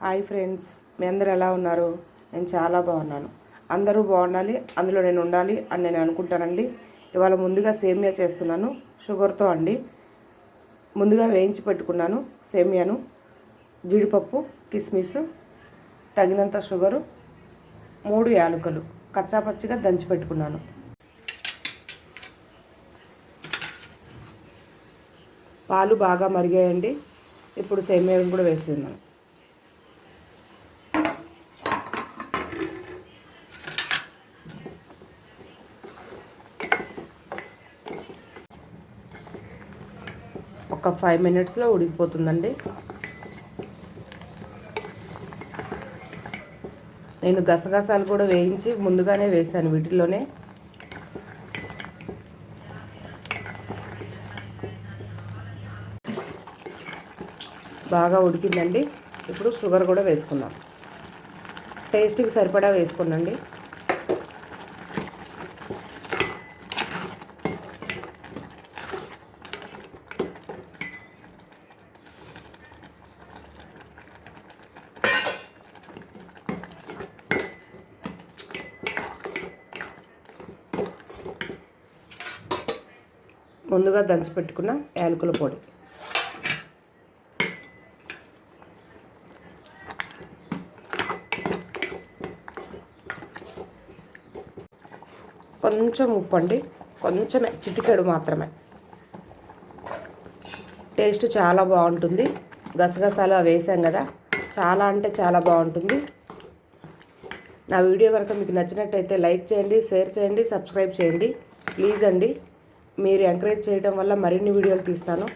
Hi friends, మీ అందరూ ఎలా ఉన్నారు? నేను చాలా బాగున్నాను. అందరూ బాగుండాలి, అందులో నేను ఉండాలి అని నేను అనుకుంటానండి. ఇవాళ ముందుగా సేమియా చేస్తున్నాను షుగర్తో అండి. ముందుగా వేయించి పెట్టుకున్నాను సేమియాను, జీడిపప్పు, కిస్మిస్, తగినంత షుగరు, 3 యాలకులు కచ్చాపచ్చిగా దంచి పెట్టుకున్నాను. పాలు బాగా మరిగాయండి. ఇప్పుడు సేమియాను కూడా వేస్తున్నాను. ఒక 5 మినిట్స్లో ఉడికిపోతుందండి. నేను గసగసాలు కూడా వేయించి ముందుగానే వేసాను వీటిలోనే. బాగా ఉడికిందండి. ఇప్పుడు షుగర్ కూడా వేసుకుందాం. టేస్ట్కి సరిపడా వేసుకోండి. ముందుగా దంచి పెట్టుకున్న యాలకుల పొడి, కొంచెం ఉప్పు అండి, కొంచెమే, చిటికెడు మాత్రమే. టేస్ట్ చాలా బాగుంటుంది. గసగసాలు అవి వేసాం కదా, చాలా అంటే చాలా బాగుంటుంది. నా వీడియో కనుక మీకు నచ్చినట్టయితే లైక్ చేయండి, షేర్ చేయండి, సబ్స్క్రైబ్ చేయండి ప్లీజ్ అండి. మీరు ఎంకరేజ్ చేయడం వల్ల మరిన్ని వీడియోలు తీస్తాను.